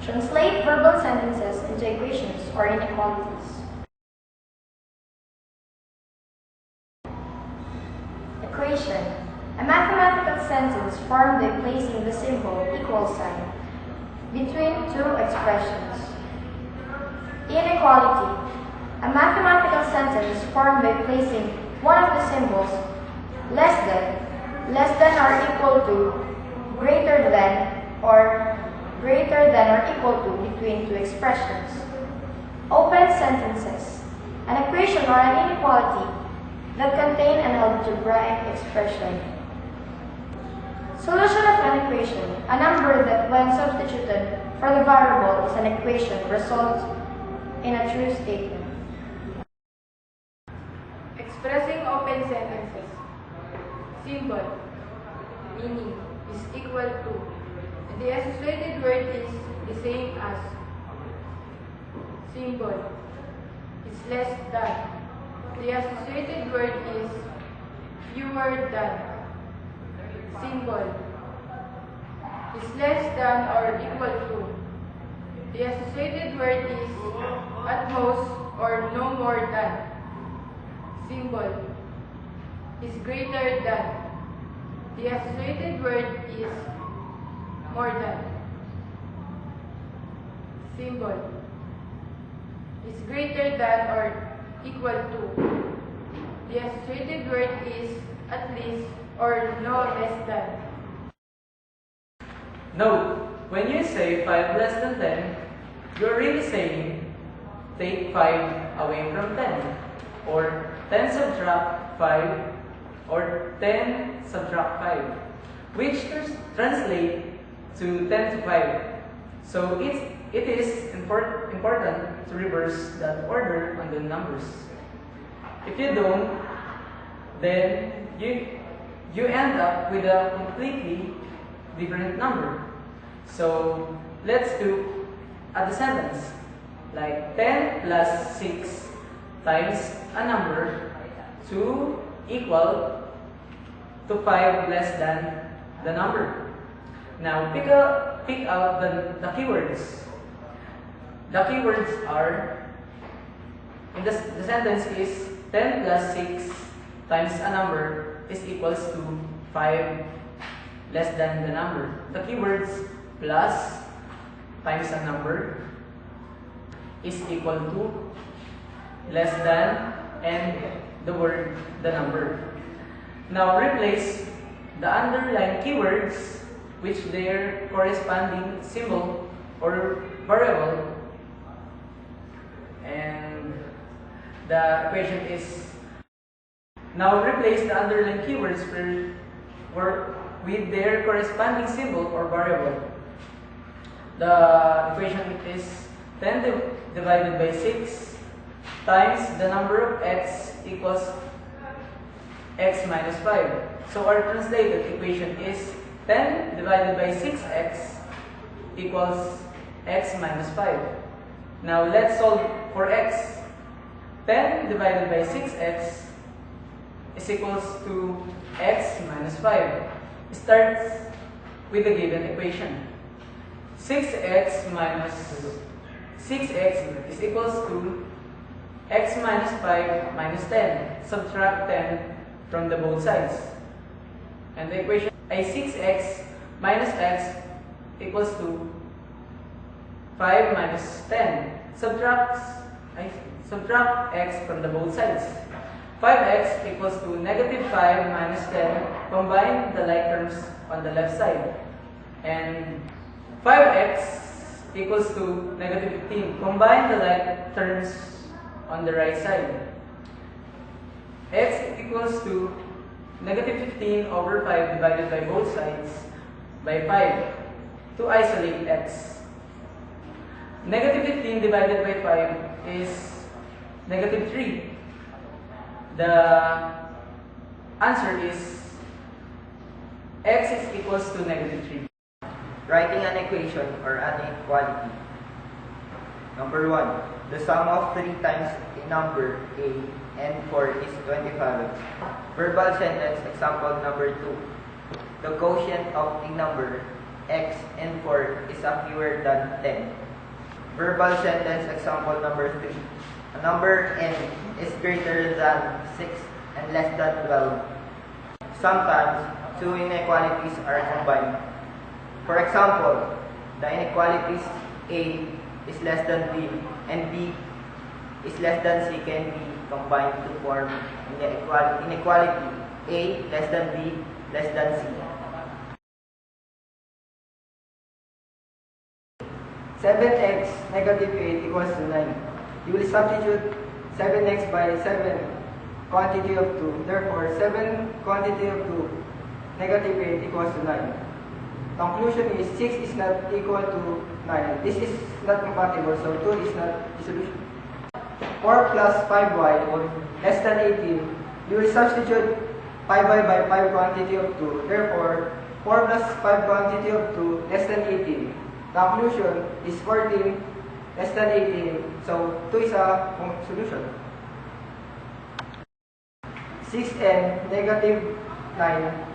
Translate verbal sentences into equations or inequalities. Equation. A mathematical sentence formed by placing the symbol equal sign between two expressions. Inequality. A mathematical sentence formed by placing one of the symbols less than or equal to, greater than or equal to between two expressions. Open sentences. An equation or an inequality that contain an algebraic expression. Solution of an equation. A number that, when substituted for the variable is an equation, results in a true statement. Expressing open sentences. Symbol, meaning, is equal to, and the associated word is the same as. Symbol is less than. The associated word is fewer than. Symbol is less than or equal to. The associated word is at most or no more than. Symbol is greater than. The associated word is more than. Symbol is greater than or equal to. The associated word is at least or no less than. Note, when you say 5 less than 10, you're really saying take 5 away from 10, or 10 subtract 5, or 10 subtract 5, which translate to 10 to 5. So it is important to reverse that order on the numbers. If you don't, then you end up with a completely different number. So let's do the sentence, like 10 plus 6 times a number to equal to 5 less than the number. Now pick out the keywords. The keywords are, in the sentence is 10 plus 6 times a number is equals to 5 less than the number. The keywords plus times a number is equal to, less than, and the word, the number. Now replace the underlined keywords with their corresponding symbol or variable, and the equation is, now replace the underlined keywords with their corresponding symbol or variable. The equation is 10 divided by 6 times the number of x equals x minus 5. So our translated equation is 10 divided by 6x equals x minus 5. Now let's solve for x. 10 divided by 6x is equals to x minus 5. Starts with the given equation. 6x minus 6x is equals to x minus 5 minus 10. Subtract 10 from the both sides. And the equation is 6x minus x equals to 5 minus 10. Subtract x from the both sides. 5x equals to negative 5 minus 10. Combine the like terms on the left side. And 5x equals to negative 15. Combine the like terms on the right side. X equals to negative 15 over 5 divided by both sides by 5 to isolate x. Negative 15 divided by 5 is negative 3. The answer is x is equals to negative 3. Writing an equation or an inequality. Number 1. The sum of 3 times a number a and 4 is 25. Verbal sentence example number 2. The quotient of a number x, and 4 is a fewer than 10. Verbal sentence example number 3. A number n is greater than 6 and less than 12. Sometimes, two inequalities are combined. For example, the inequalities A is less than B and B is less than C can be combined to form inequality A less than B less than C. 7x negative 8 equals to 9. You will substitute 7x by 7 quantity of 2. Therefore, 7 quantity of 2 negative 8 equals to 9. Conclusion is 6 is not equal to 9. This is not compatible, so 2 is not the solution. 4 plus 5y less than 18. You will substitute 5y by 5 quantity of 2. Therefore, 4 plus 5 quantity of 2 less than 18. Conclusion is 14 less than 18. So 2 is a solution. 6n negative 9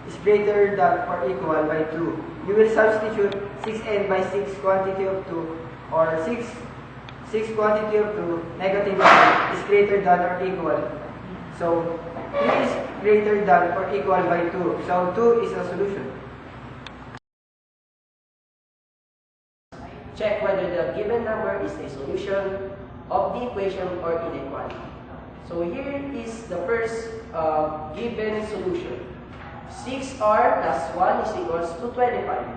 is greater than or equal by 2. You will substitute 6n by 6 quantity of 2 or 6 quantity of 2 negative 9 is greater than or equal. So 3 is greater than or equal by 2. So 2 is a solution. Check whether the given number is a solution of the equation or inequality. So here is the first given solution. 6r plus 1 is equals to 25.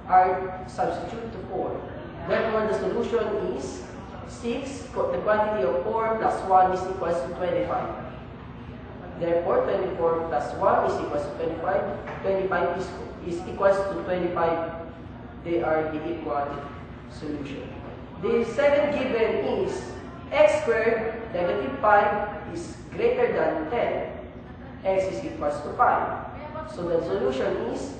R substitute to 4. Therefore, the solution is 6, the quantity of 4 plus 1 is equals to 25. Therefore, 24 plus 1 is equals to 25. 25 is equals to 25. They are the equal solution. The second given is x squared negative 5 is greater than 10. X is equals to 5. So the solution is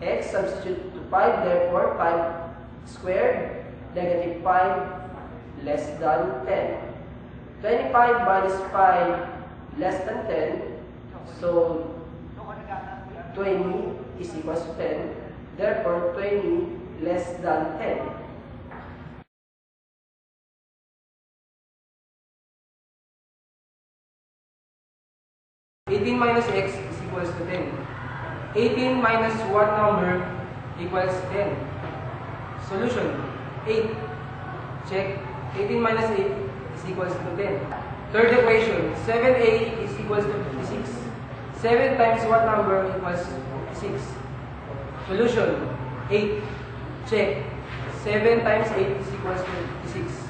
x substitute to 5, therefore 5 squared negative 5 less than 10. 25 minus 5 less than 10. So 20 is equals to 10. Therefore 20 less than 10. Minus x is equals to 10. 18 minus what number equals 10? Solution 8. Check. 18 minus 8 is equals to 10. Third equation, 7a is equals to 56. 7 times what number equals 56? Solution 8. Check. 7 times 8 is equals to 56.